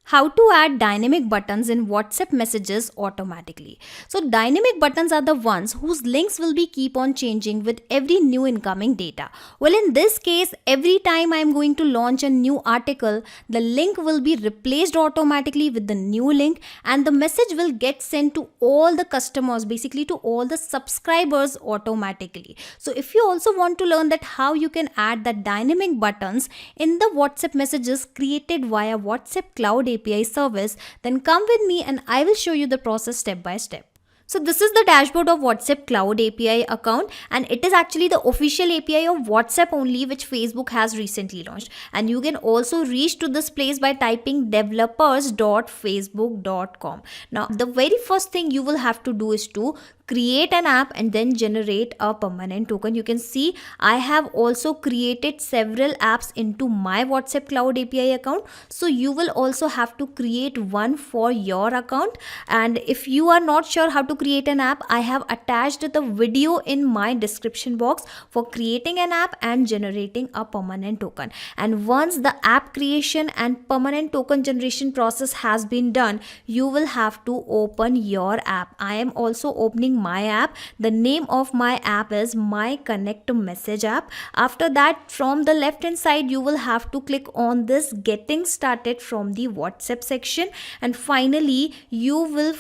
How to add dynamic buttons in WhatsApp messages automatically. So dynamic buttons are the ones whose links will be keep on changing with every new incoming data. Well, in this case, every time I am going to launch a new article, the link will be replaced automatically with the new link, and the message will get sent to all the customers, basically to all the subscribers automatically. So if you also want to learn that how you can add the dynamic buttons in the WhatsApp messages created via WhatsApp Cloud API service, then come with me and I will show you the process step by step. So this is the dashboard of WhatsApp Cloud API account, and it is actually the official API of WhatsApp only, which Facebook has recently launched. And you can also reach to this place by typing developers.facebook.com. Now the very first thing you will have to do is to create an app and then generate a permanent token. You can see I have also created several apps into my WhatsApp Cloud API account. So you will also have to create one for your account. And if you are not sure how to create an app, I have attached the video in my description box for creating an app and generating a permanent token. And once the app creation and permanent token generation process has been done, you will have to open your app. I am also opening my app. The name of my app is My Connect Message app. After that, from the left hand side, you will have to click on this Getting Started from the WhatsApp section, and finally you will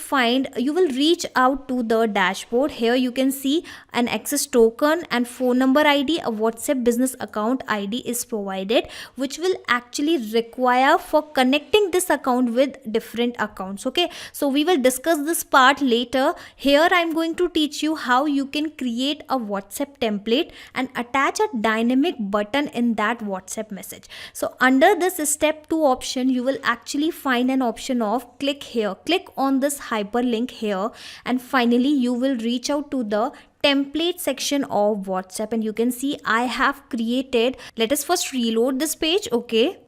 reach out to the dashboard. Here you can see an access token and phone number ID. A WhatsApp business account ID is provided, which will actually require for connecting this account with different accounts. Okay, so we will discuss this part later. Here I'm going to teach you how you can create a WhatsApp template and attach a dynamic button in that WhatsApp message. So under this step 2 option, you will actually find an option of click here. Click on this hyperlink here, and finally you will reach out to the template section of WhatsApp, and you can see I have created, let us first reload this page. Okay,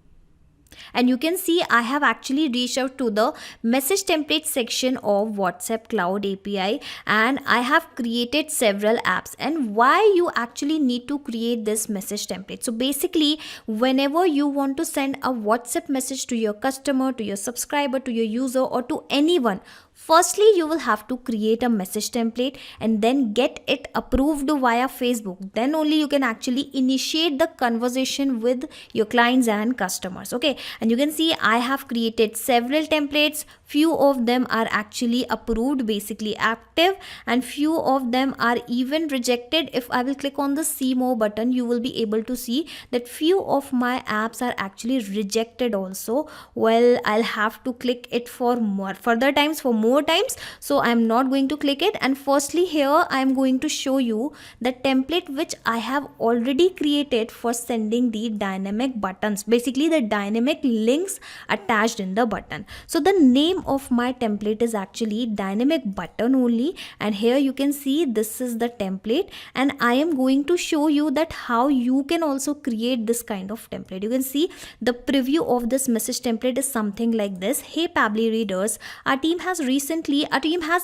and you can see I have actually reached out to the message template section of WhatsApp Cloud API, and I have created several apps. And why you actually need to create this message template? So basically, whenever you want to send a WhatsApp message to your customer, to your subscriber, to your user, or to anyone, firstly you will have to create a message template and then get it approved via Facebook. Then only you can actually initiate the conversation with your clients and customers. Okay, and you can see I have created several templates. Few of them are actually approved, basically active, and few of them are even rejected. If I will click on the see more button, you will be able to see that few of my apps are actually rejected also. Well, I'll have to click it for more times, so I'm not going to click it. And firstly here I'm going to show you the template which I have already created for sending the dynamic buttons, basically the dynamic links attached in the button. So the name of my template is actually dynamic button only, and here you can see this is the template, and I am going to show you that how you can also create this kind of template. You can see the preview of this message template is something like this. Hey Pabbly readers, our team has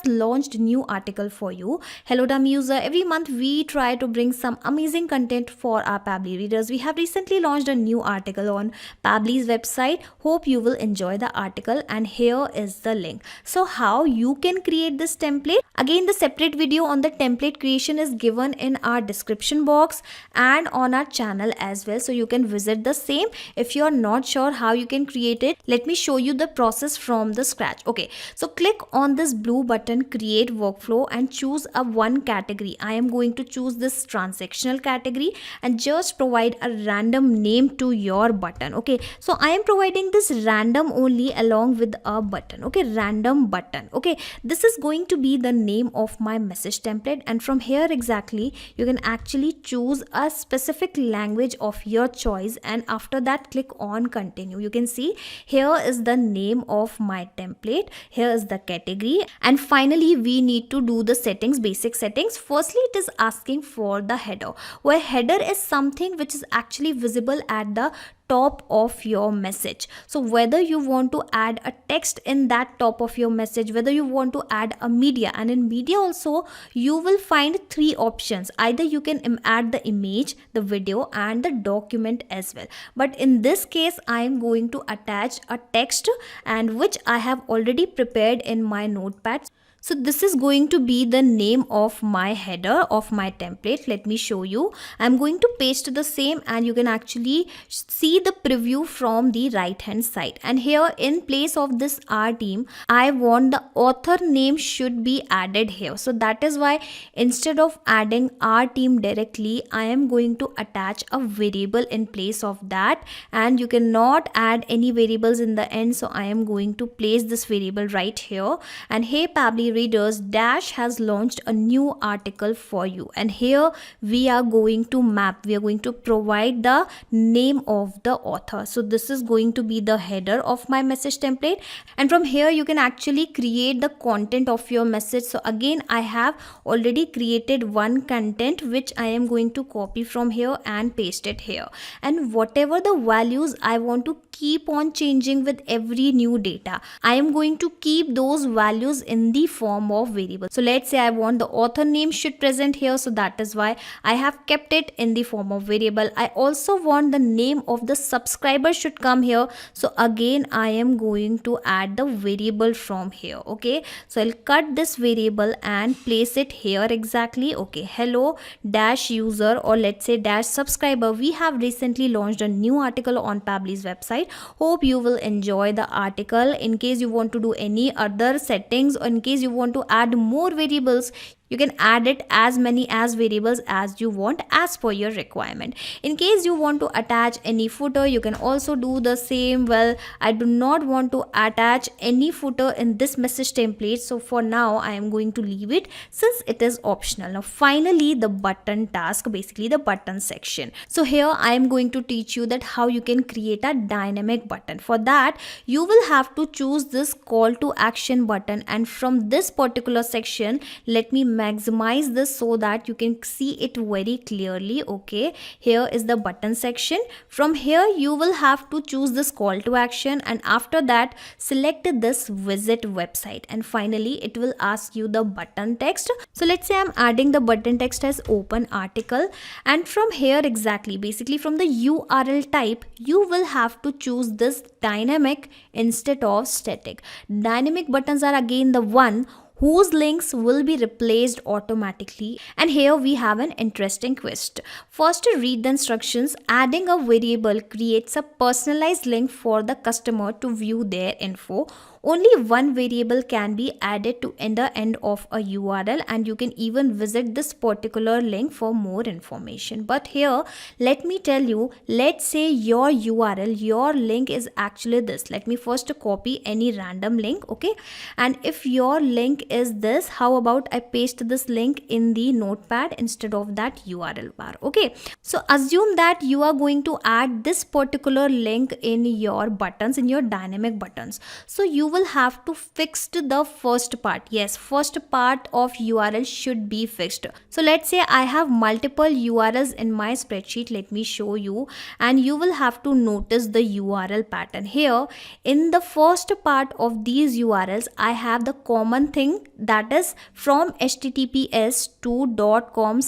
launched new article for you. Hello dumb user, every month we try to bring some amazing content for our Pabbly readers. We have recently launched a new article on Pabbly's website. Hope you will enjoy the article, and here is the link. So how you can create this template? Again, the separate video on the template creation is given in our description box and on our channel as well, so you can visit the same. If you are not sure how you can create it, let me show you the process from the scratch. Okay, so click on this blue button, create workflow, and choose a one category. I am going to choose this transactional category and just provide a random name to your button. Okay, so I am providing this random only along with a button. Okay, random button. Okay, this is going to be the name of my message template, and from here exactly you can actually choose a specific language of your choice, and after that click on continue. You can see here is the name of my template, here is the category, and finally we need to do the settings, basic settings. Firstly, it is asking for the header, where header is something which is actually visible at the top of your message. So whether you want to add a text in that top of your message, whether you want to add a media, and in media also you will find three options. Either you can add the image, the video, and the document as well, but in this case I am going to attach a text, and which I have already prepared in my notepad. So this is going to be the name of my header of my template. Let me show you. I'm going to paste the same, and you can actually see the preview from the right hand side. And here in place of this our team, I want the author name should be added here. So that is why instead of adding our team directly, I am going to attach a variable in place of that, and you cannot add any variables in the end. So I am going to place this variable right here. And hey Pabbly readers, Dash has launched a new article for you, and here we are going to we are going to provide the name of the author. So this is going to be the header of my message template, and from here you can actually create the content of your message. So again, I have already created one content which I am going to copy from here and paste it here, and whatever the values I want to keep on changing with every new data, I am going to keep those values in the form of variable. So let's say I want the author name should present here, so that is why I have kept it in the form of variable. I also want the name of the subscriber should come here, so again I am going to add the variable from here. Okay, so I'll cut this variable and place it here exactly. Okay, hello dash user, or let's say dash subscriber, we have recently launched a new article on Pabbly's website. Hope you will enjoy the article. In case you want to do any other settings, or in case you want to add more variables, you can add it as many as variables as you want as per your requirement. In case you want to attach any footer, you can also do the same. Well, I do not want to attach any footer in this message template, so for now I am going to leave it since it is optional. Now finally, the button task, basically the button section. So here I am going to teach you that how you can create a dynamic button. For that, you will have to choose this call to action button, and from this particular section, let me maximize this so that you can see it very clearly. Okay, here is the button section. From here you will have to choose this call to action, and after that select this visit website, and finally it will ask you the button text. So let's say I'm adding the button text as open article, and from here exactly, basically from the URL type, you will have to choose this dynamic instead of static. Dynamic buttons are again the one whose links will be replaced automatically. And here we have an interesting twist. First, to read the instructions, adding a variable creates a personalized link for the customer to view their info. Only one variable can be added to the end of a URL, and you can even visit this particular link for more information. But here, let me tell you, let's say your URL, your link is actually this. Let me first copy any random link, okay? And if your link is this, how about I paste this link in the notepad instead of that URL bar, okay? So assume that you are going to add this particular link in your buttons, in your dynamic buttons. So you will have to fix the first part. Yes, first part of URL should be fixed. So let's say I have multiple URLs in my spreadsheet. Let me show you, and you will have to notice the URL pattern here. In the first part of these URLs, I have the common thing, that is from https to .com/.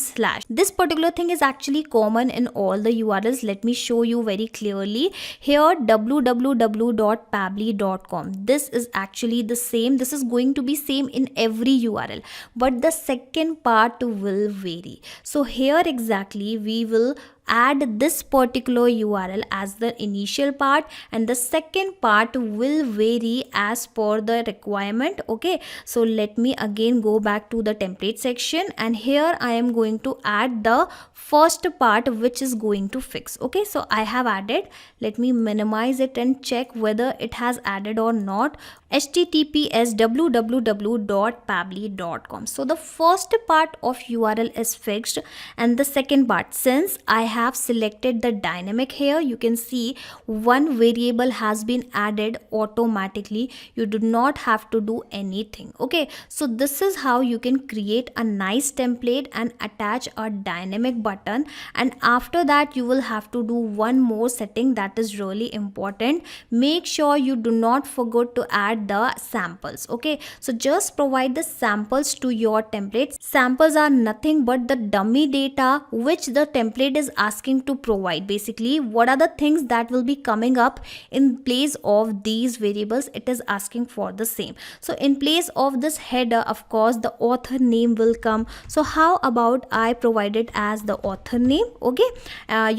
This particular thing is actually common in all the URLs. Let me show you very clearly. Here www.pabbly.com, this is actually the same. This is going to be same in every URL, but the second part will vary. So here exactly we will add this particular URL as the initial part, and the second part will vary as per the requirement. Okay, so let me again go back to the template section, and here I am going to add the first part which is going to fix. Okay, so I have added. Let me minimize it and check whether it has added or not. https www.pabbly.com. So the first part of URL is fixed, and the second part, since I have selected the dynamic here, you can see one variable has been added automatically. You do not have to do anything. Okay, so this is how you can create a nice template and attach a dynamic button. And after that, you will have to do one more setting that is really important. Make sure you do not forget to add the samples. Okay, so just provide the samples to your templates. Samples are nothing but the dummy data which the template is asking to provide. Basically, what are the things that will be coming up in place of these variables? It is asking for the same. So in place of this header, of course, the author name will come. So how about I provide it as the author name? Okay,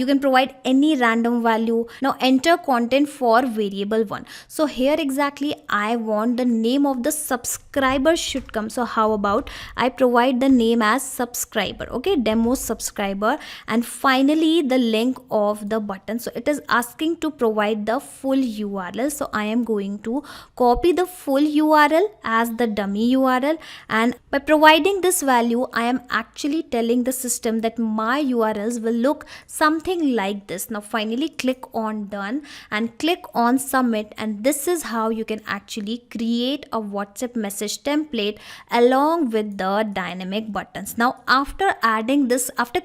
you can provide any random value. Now enter content for variable 1. So here exactly I want the name of the subscriber should come. So how about I provide the name as subscriber. Okay, demo subscriber. And finally the link of the button. So it is asking to provide the full URL. So I am going to copy the full URL as the dummy URL, and by providing this value I am actually telling the system that my URLs will look something like this. Now finally click on done and click on submit, and this is how you can actually create a WhatsApp message template along with the dynamic buttons. Now after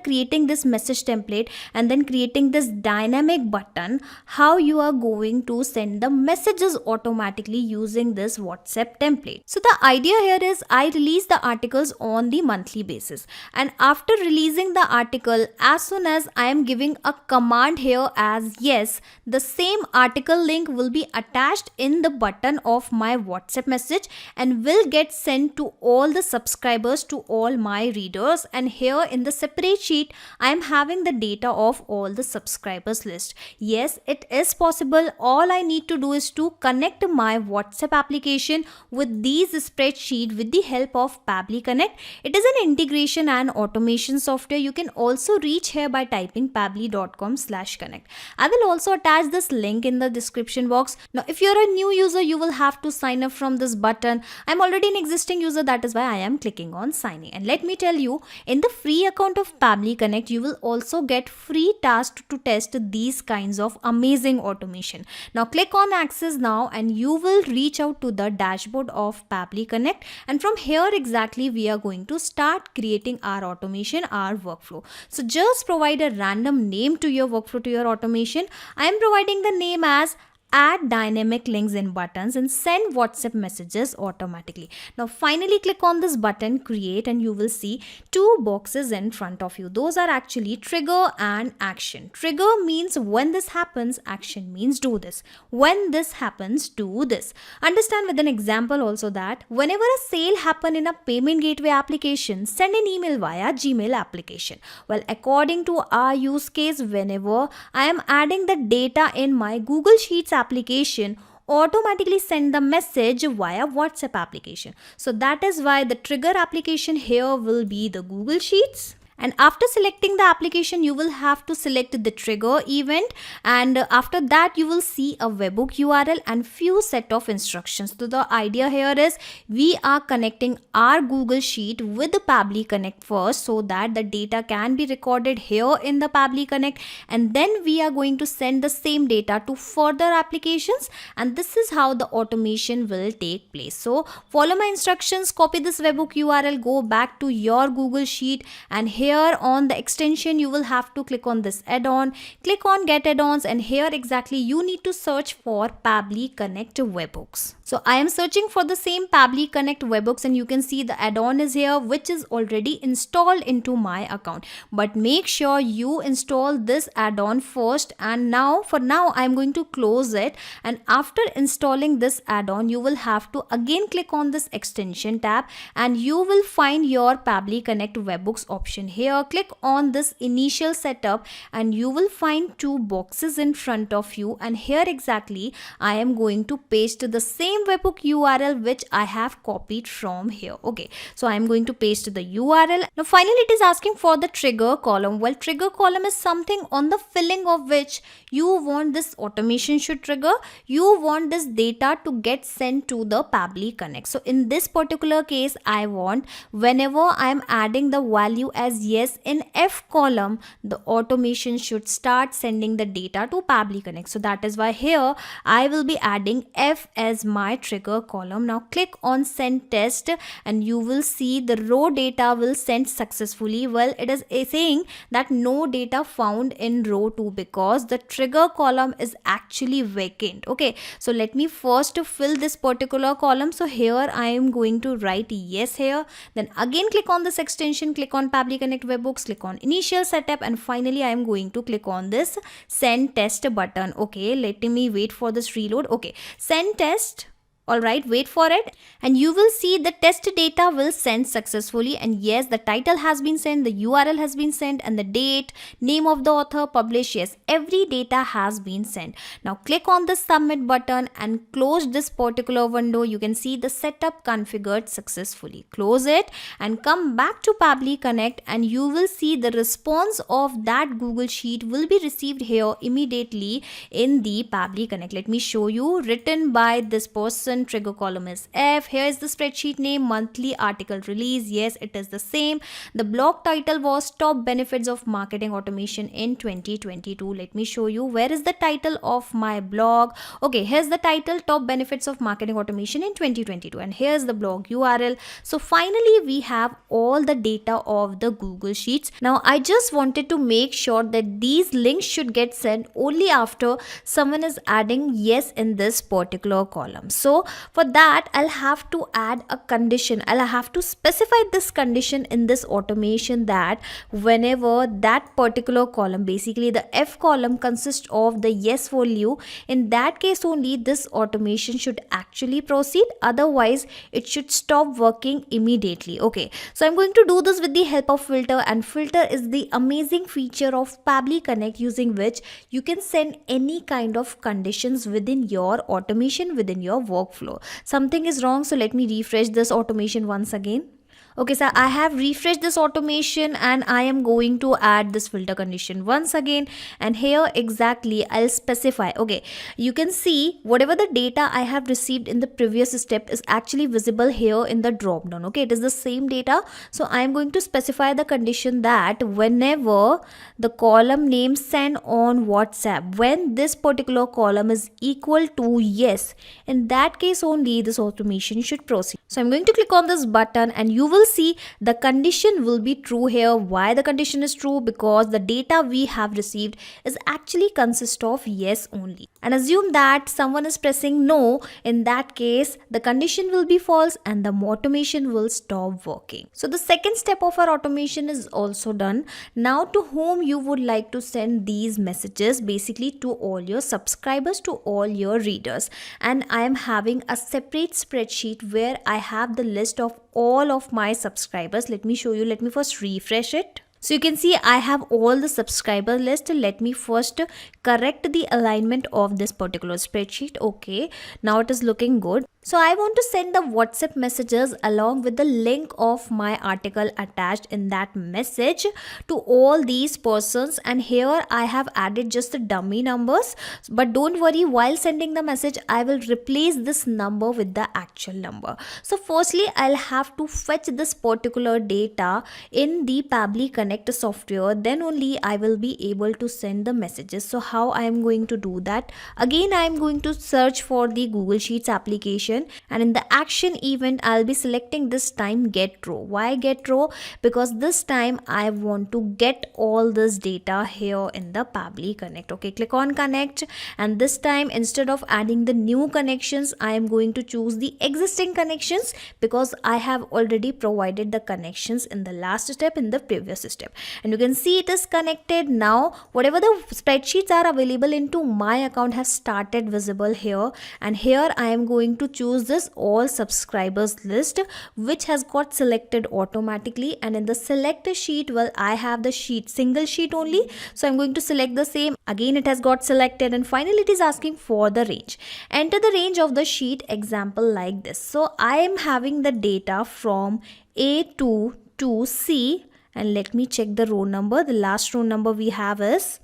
creating this message template and then creating this dynamic button, how you are going to send the messages automatically using this WhatsApp template. So the idea here is I release the articles on the monthly basis, and after releasing the article, as soon as I am giving a command here as yes, the same article link will be attached in the button of my WhatsApp message and will get sent to all the subscribers, to all my readers. And here in the separate sheet I am having the data of all the subscribers list. Yes, it is possible. All I need to do is to connect my WhatsApp application with these spreadsheet with the help of Pabbly Connect. It is an integration and automation software. You can also reach here by typing pabbly.com/connect. I will also attach this link in the description box. Now if you're a new user, you will have to sign up from this button. I'm already an existing user, that is why I am clicking on sign in. And let me tell you, in the free account of Pabbly Connect, you will also get free tasks to test these kinds of amazing automation. Now click on access now and you will reach out to the dashboard of Pabbly Connect, and from here exactly we are going to start creating our automation, our workflow. So just provide a random name to your workflow, to your automation. I am providing the name as add dynamic links in buttons and send WhatsApp messages automatically. Now finally click on this button create, and you will see two boxes in front of you. Those are actually trigger and action. Trigger means when this happens, action means do this. When this happens, do this. Understand with an example also that whenever a sale happen in a payment gateway application, send an email via Gmail application. Well, according to our use case, whenever I am adding the data in my Google Sheets application, automatically send the message via WhatsApp application. So that is why the trigger application here will be the Google Sheets. And after selecting the application, you will have to select the trigger event, and after that you will see a webhook URL and few set of instructions. So the idea here is we are connecting our Google Sheet with the Pabbly Connect first, so that the data can be recorded here in the Pabbly Connect, and then we are going to send the same data to further applications, and this is how the automation will take place. So follow my instructions, copy this webhook URL, go back to your Google Sheet, and here on the extension you will have to click on this add-on, click on get add-ons, and here exactly you need to search for Pabbly Connect webhooks. So I am searching for the same Pabbly Connect webhooks, and you can see the add-on is here which is already installed into my account. But make sure you install this add-on first, and for now I am going to close it, and after installing this add-on you will have to again click on this extension tab, and you will find your Pabbly Connect webhooks option here. Click on this initial setup and you will find two boxes in front of you, and here exactly I am going to paste the same webhook URL which I have copied from here. Okay, so I am going to paste the URL. Now finally it is asking for the trigger column. Well, trigger column is something on the filling of which you want this automation should trigger. You want this data to get sent to the Pabbly Connect. So in this particular case I want whenever I am adding the value as yes, in F column, the automation should start sending the data to Pabbly Connect. So that is why here I will be adding F as my trigger column. Now click on send test and you will see the raw data will send successfully. Well, it is saying that no data found in row 2 because the trigger column is actually vacant. Okay, so let me first fill this particular column. So here I am going to write yes here. Then again click on this extension, click on Pabbly Connect webhooks, click on initial setup, and finally I am going to click on this send test button. Okay, let me wait for this reload. Okay, send test. Alright, wait for it and you will see the test data will send successfully, and yes, the title has been sent, the URL has been sent, and the date, name of the author, publish, yes, every data has been sent. Now click on the submit button and close this particular window. You can see the setup configured successfully. Close it and come back to Pabbly Connect and you will see the response of that Google Sheet will be received here immediately in the Pabbly Connect. Let me show you, written by this person, trigger column is F. Here is the spreadsheet name, monthly article release, yes, it is the same. The blog title was top benefits of marketing automation in 2022. Let me show you, where is the title of my blog? Okay, here's the title, top benefits of marketing automation in 2022, and here's the blog URL. So finally we have all the data of the Google Sheets. Now I just wanted to make sure that these links should get sent only after someone is adding yes in this particular column. So for that I'll have to add a condition. I'll have to specify this condition in this automation that whenever that particular column, basically the F column, consists of the yes value, in that case only this automation should actually proceed, otherwise it should stop working immediately. Okay, so I'm going to do this with the help of filter, and filter is the amazing feature of Pabbly Connect using which you can send any kind of conditions within your automation, within your workflow. Something is wrong, so let me refresh this automation once again. Okay, so I have refreshed this automation and I am going to add this filter condition once again, and here exactly I'll specify. Okay, you can see whatever the data I have received in the previous step is actually visible here in the drop down. Okay, it is the same data, so I am going to specify the condition that whenever the column name sent on WhatsApp, when this particular column is equal to yes, in that case only this automation should proceed. So I'm going to click on this button and you will see the condition will be true here. Why the condition is true? Because the data we have received is actually consist of yes only, and assume that someone is pressing no, in that case the condition will be false and the automation will stop working. So the second step of our automation is also done. Now to whom you would like to send these messages? Basically to all your subscribers, to all your readers, and I am having a separate spreadsheet where I have the list of all of my subscribers. Let me show you. Let me first refresh it. So you can see I have all the subscriber list. Let me first correct the alignment of this particular spreadsheet. Okay, now it is looking good. So I want to send the WhatsApp messages along with the link of my article attached in that message to all these persons, and here I have added just the dummy numbers, but don't worry, while sending the message I will replace this number with the actual number. So firstly I'll have to fetch this particular data in the Pabbly Connect software, then only I will be able to send the messages. So how I am going to do that? Again I am going to search for the Google Sheets application, and in the action event I'll be selecting this time get row. Why get row? Because this time I want to get all this data here in the Pabbly Connect. Okay, click on connect, and this time instead of adding the new connections I am going to choose the existing connections, because I have already provided the connections in the last step, in the previous step, and you can see it is connected. Now whatever the spreadsheets are available into my account have started visible here, and here I am going to choose this all subscribers list, which has got selected automatically, and in the select sheet, well, I have the sheet single sheet only, so I'm going to select the same. Again it has got selected, and finally it is asking for the range. Enter the range of the sheet, example like this. So I am having the data from A2 to C, and let me check the row number. The last row number we have is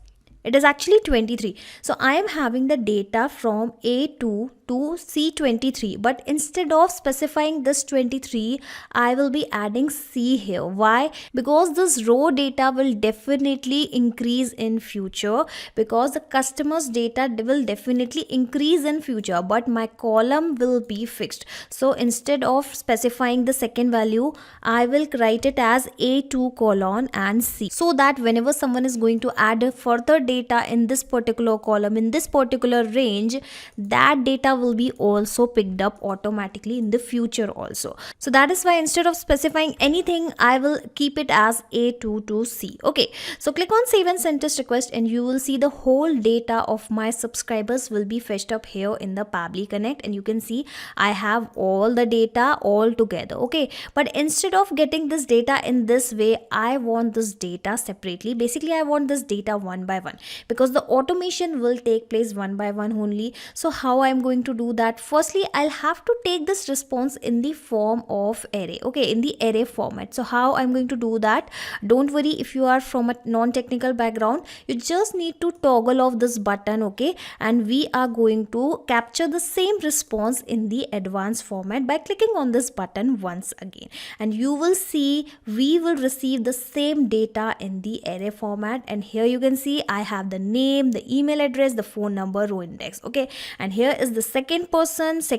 It is actually 23. So I am having the data from A2 to C23, but instead of specifying this 23, I will be adding C here. Why? Because this row data will definitely increase in future, because the customer's data will definitely increase in future, but my column will be fixed. So instead of specifying the second value, I will write it as A2 colon and C, so that whenever someone is going to add further data in this particular column, in this particular range, that data will be also picked up automatically in the future also. So that is why instead of specifying anything, I will keep it as A2 to C. Okay, so click on save and send test request, and you will see the whole data of my subscribers will be fetched up here in the Pabbly Connect, and you can see I have all the data all together. Okay, but instead of getting this data in this way, I want this data separately. Basically, I want this data one by one, because the automation will take place one by one only. So how I'm going to do that? Firstly, I'll have to take this response in the form of array. Okay, in the array format. So how I'm going to do that? Don't worry, if you are from a non-technical background, you just need to toggle off this button. Okay, and we are going to capture the same response in the advanced format by clicking on this button once again, and you will see we will receive the same data in the array format. And here you can see I have the name, the email address, the phone number, row index. Okay, and here is the second person's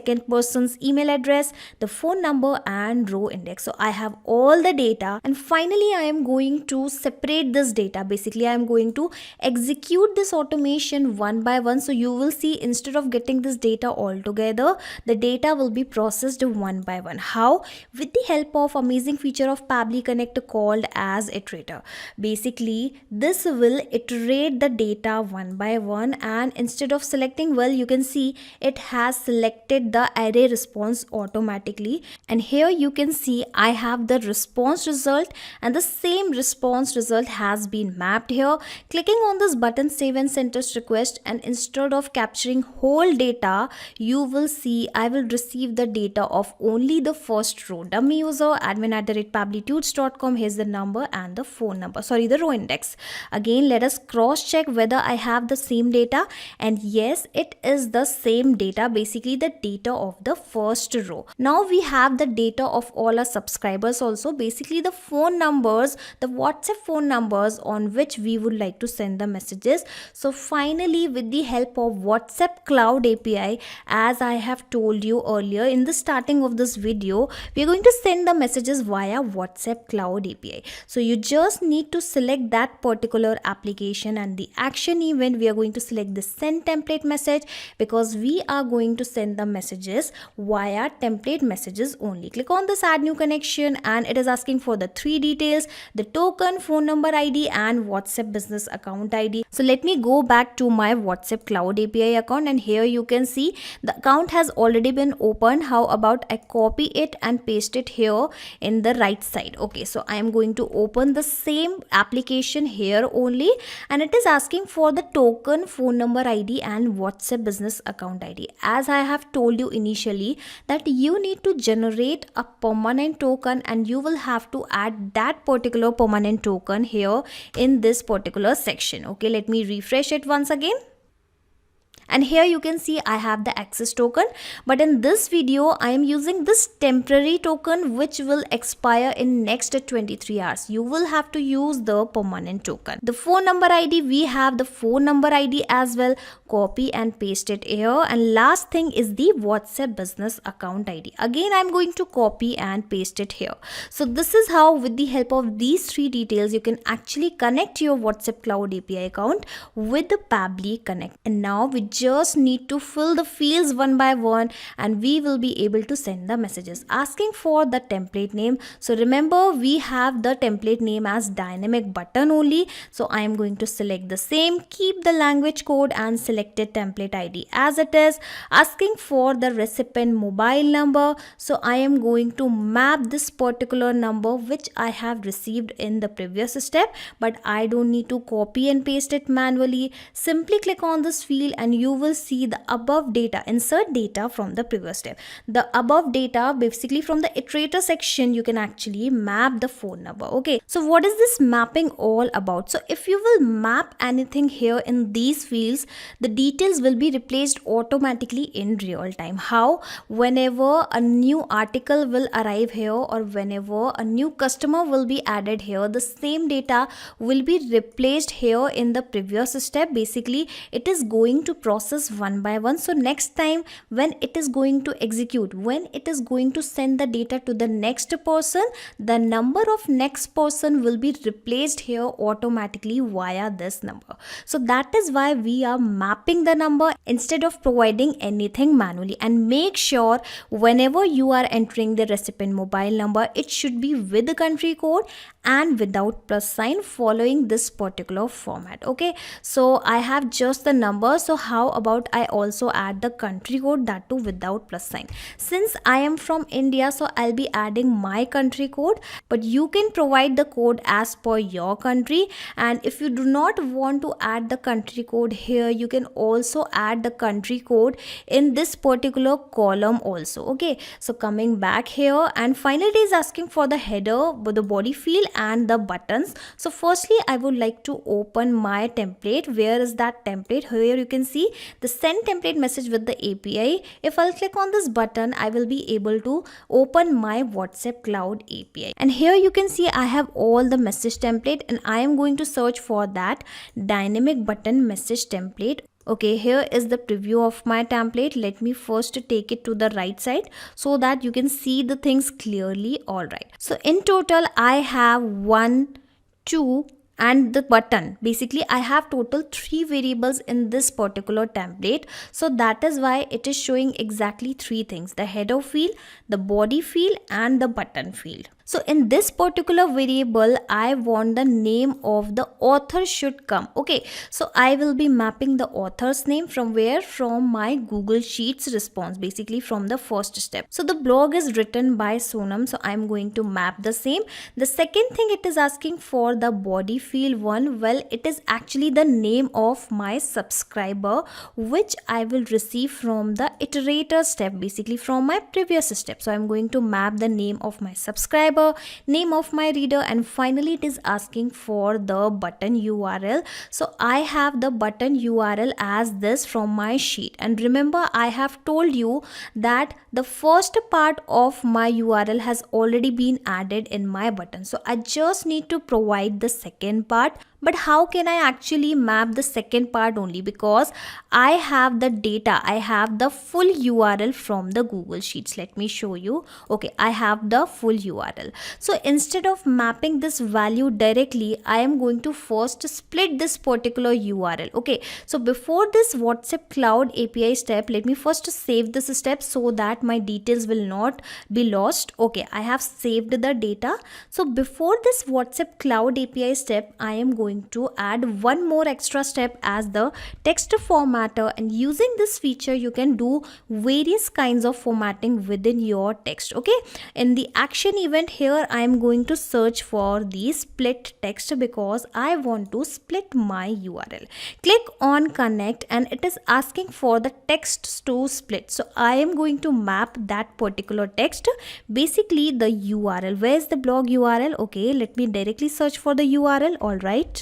email address, the phone number and row index. So I have all the data, and finally I am going to separate this data. Basically, I am going to execute this automation one by one. So you will see instead of getting this data all together, the data will be processed one by one. How? With the help of amazing feature of Pabbly Connect called as iterator. Basically, this will iterate the data one by one, and instead of selecting, well, you can see it has selected the array response automatically. And here you can see I have the response result, and the same response result has been mapped here. Clicking on this button save and send test request, and instead of capturing whole data, you will see I will receive the data of only the first row. Dummy user admin@pabblytudes.com. Here's the number and the phone number, the row index. Again, let us cross check whether I have the same data, and yes, it is the same data, basically the data of the first row. Now we have the data of all our subscribers also, basically the phone numbers, the WhatsApp phone numbers on which we would like to send the messages. So finally, with the help of WhatsApp Cloud API, as I have told you earlier in the starting of this video, we are going to send the messages via WhatsApp Cloud API. So you just need to select that particular application, and the action event we are going to select the send template message, because we are going to send the messages via template messages only. Click on this add new connection, and it is asking for the three details: the token, phone number ID and WhatsApp business account ID. So let me go back to my WhatsApp Cloud API account, and here you can see the account has already been opened. How about I copy it and paste it here in the right side? Okay, so I am going to open the same application here only, and it is asking for the token, phone number ID and WhatsApp business account ID. As I have told you initially that you need to generate a permanent token, and you will have to add that particular permanent token here in this particular section. Okay, let me refresh it once again. And here you can see I have the access token, but in this video I am using this temporary token which will expire in next 23 hours. You will have to use the permanent token. The phone number ID, we have the phone number ID as well. Copy and paste it here. And last thing is the WhatsApp business account ID. Again, I'm going to copy and paste it here. So this is how, with the help of these three details, you can actually connect your WhatsApp Cloud API account with the Pabbly Connect. And now we just need to fill the fields one by one, and we will be able to send the messages. Asking for the template name. So remember, we have the template name as dynamic button only. So I am going to select the same, keep the language code and selected template ID as it is. Asking for the recipient mobile number. So I am going to map this particular number which I have received in the previous step, but I don't need to copy and paste it manually. Simply click on this field and you you will see the above data, insert data from the previous step. The above data, basically from the iterator section, you can actually map the phone number. Okay, so what is this mapping all about? So if you will map anything here in these fields, the details will be replaced automatically in real time. How? Whenever a new article will arrive here, or whenever a new customer will be added here, the same data will be replaced here in the previous step. Basically it is going to process one by one. So next time when it is going to execute, when it is going to send the data to the next person, the number of next person will be replaced here automatically via this number. So that is why we are mapping the number instead of providing anything manually. And make sure whenever you are entering the recipient mobile number, it should be with the country code and without plus sign, following this particular format. Okay, so I have just the number, so how about I also add the country code, that too without plus sign. Since I am from India, so I'll be adding my country code, but you can provide the code as per your country. And if you do not want to add the country code here, you can also add the country code in this particular column also. Okay, so coming back here, and finally it is asking for the header, the body field and the buttons. So firstly I would like to open my template. Where is that template? Here you can see the send template message with the API. If I'll click on this button, I will be able to open my WhatsApp Cloud API, and here you can see I have all the message template, and I am going to search for that dynamic button message template. Okay, here is the preview of my template. Let me first take it to the right side so that you can see the things clearly. All right, so in total I have 1, 2 and the button. Basically I have total 3 variables in this particular template. So that is why it is showing exactly 3 things: the header field, the body field and the button field. So in this particular variable, I want the name of the author should come. Okay, so I will be mapping the author's name from where? From my Google Sheets response, basically from the first step. So the blog is written by Sonam, so I'm going to map the same. The second thing it is asking for the body field one, well, it is actually the name of my subscriber, which I will receive from the iterator step, basically from my previous step. So I'm going to map the name of my subscriber, name of my reader, and finally it is asking for the button URL. So I have the button URL as this from my sheet, and remember I have told you that the first part of my URL has already been added in my button, so I just need to provide the second part. But how can I actually map the second part? Only because I have the data, I have the full URL from the Google Sheets. Let me show you. Okay, I have the full URL. So instead of mapping this value directly, I am going to first split this particular URL. Okay, so before this WhatsApp Cloud API step, let me first save this step so that my details will not be lost. Okay, I have saved the data. So before this WhatsApp Cloud API step, I am going to add one more extra step as the text formatter, and using this feature you can do various kinds of formatting within your text. Okay, in the action event here I am going to search for the split text because I want to split my URL. Click on connect and it is asking for the text to split, so I am going to map that particular text, basically the URL. Where is the blog URL? Okay, let me directly search for the URL. All right,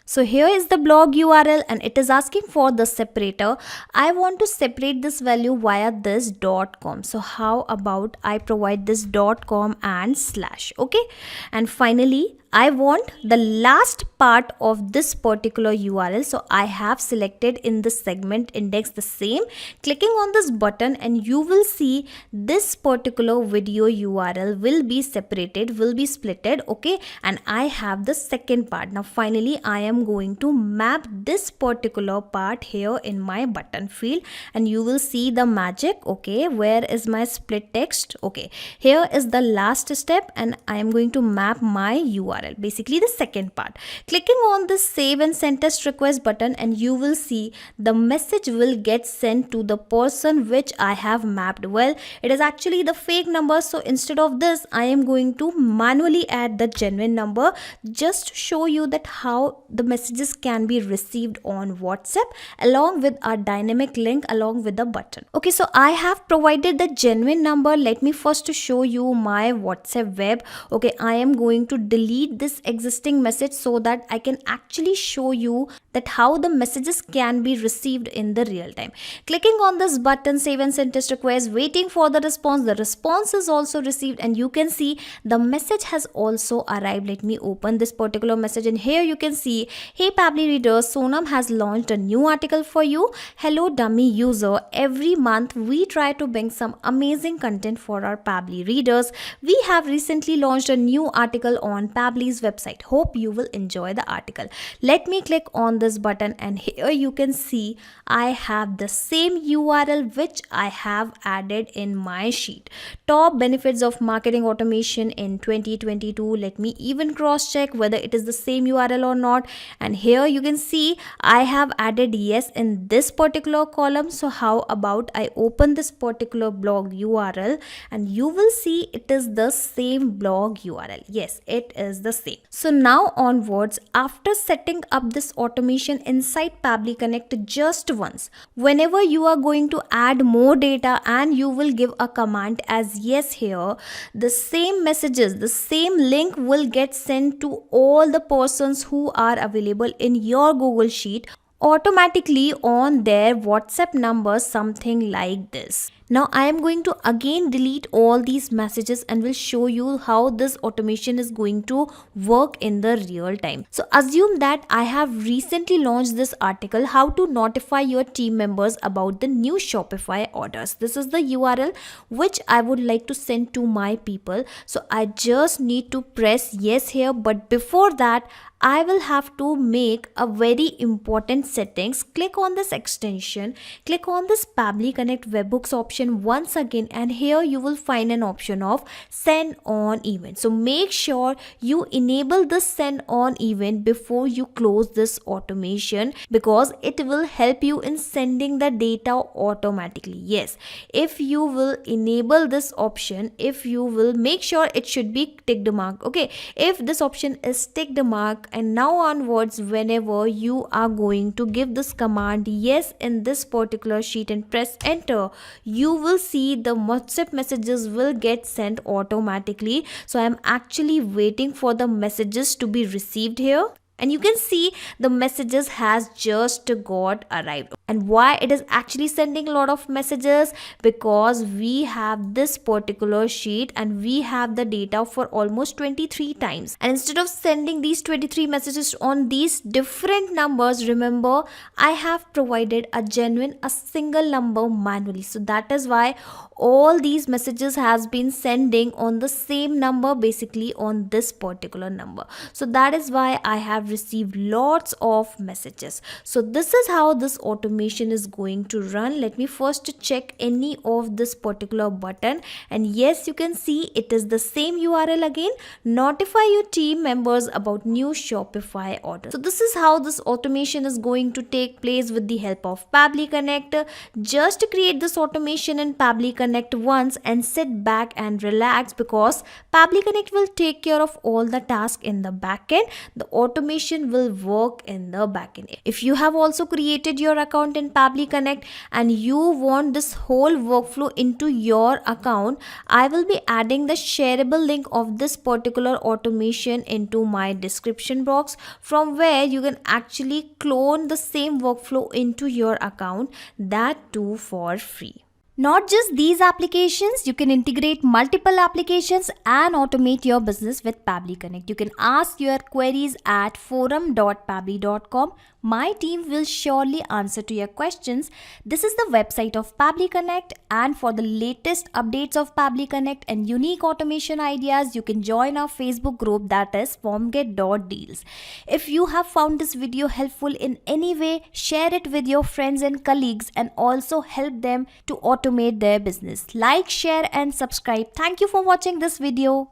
so here is the blog URL and it is asking for the separator. I want to separate this value via this .com. So how about I provide this .com and slash. Okay, and finally I want the last part of this particular URL. So I have selected in the segment index the same, clicking on this button, and you will see this particular video URL will be separated, will be splitted. Okay, and I have the second part. Now finally I am going to map this particular part here in my button field, and you will see the magic. Okay, where is my split text? Okay, here is the last step and I am going to map my URL. URL, basically the second part. Clicking on the save and send test request button, and you will see the message will get sent to the person which I have mapped. Well, it is actually the fake number, so instead of this I am going to manually add the genuine number, just to show you that how the messages can be received on WhatsApp along with our dynamic link along with the button. Okay, so I have provided the genuine number. Let me first to show you my WhatsApp web. Okay, I am going to delete this existing message so that I can actually show you that how the messages can be received in the real time. Clicking on this button, save and send test request, waiting for the response. The response is also received, and you can see the message has also arrived. Let me open this particular message, and here you can see, hey Pabbly readers, Sonam has launched a new article for you. Hello dummy user, every month we try to bring some amazing content for our Pabbly readers. We have recently launched a new article on Pabbly's website. Hope you will enjoy the article. Let me click on this button, and here you can see I have the same URL which I have added in my sheet. Top benefits of marketing automation in 2022. Let me even cross check whether it is the same URL or not, and here you can see I have added yes in this particular column. So how about I open this particular blog URL, and you will see it is the same blog URL. Yes, it is the same. So now onwards, after setting up this automation inside Pabbly Connect just once, whenever you are going to add more data and you will give a command as yes here, the same messages, the same link will get sent to all the persons who are available in your Google Sheet automatically on their WhatsApp number, something like this. Now I am going to again delete all these messages and will show you how this automation is going to work in the real time. So assume that I have recently launched this article, how to notify your team members about the new Shopify orders. This is the URL which I would like to send to my people. So I just need to press yes here, but before that I will have to make a very important settings. Click on this extension, click on this Pabbly Connect webhooks option once again, and here you will find an option of send on event. So make sure you enable the send on event before you close this automation, because it will help you in sending the data automatically. Yes, if you will enable this option, if you will make sure it should be ticked mark. Okay, if this option is ticked mark, and now onwards whenever you are going to give this command yes in this particular sheet and press enter, you will see the WhatsApp messages will get sent automatically. So I am actually waiting for the messages to be received here, and you can see the messages has just got arrived. And why it is actually sending a lot of messages? Because we have this particular sheet and we have the data for almost 23 times, and instead of sending these 23 messages on these different numbers, remember I have provided a single number manually. So that is why all these messages has been sending on the same number, basically on this particular number. So that is why I have received lots of messages. So this is how this automation is going to run. Let me first check any of this particular button, and yes, you can see it is the same URL again. Notify your team members about new Shopify orders. So this is how this automation is going to take place with the help of Pabbly Connect. Just create this automation in Pabbly Connect once and sit back and relax, because Pabbly Connect will take care of all the tasks in the backend. The automation will work in the backend. If you have also created your account in Pabbly Connect and you want this whole workflow into your account, I will be adding the shareable link of this particular automation into my description box, from where you can actually clone the same workflow into your account, that too for free. Not just these applications, you can integrate multiple applications and automate your business with Pabbly Connect. You can ask your queries at forum.pabbly.com. My team will surely answer to your questions. This is the website of Pabbly Connect, and for the latest updates of Pabbly Connect and unique automation ideas, you can join our Facebook group, that is formget.deals. If you have found this video helpful in any way, share it with your friends and colleagues and also help them to automate their business. Like, share and subscribe. Thank you for watching this video.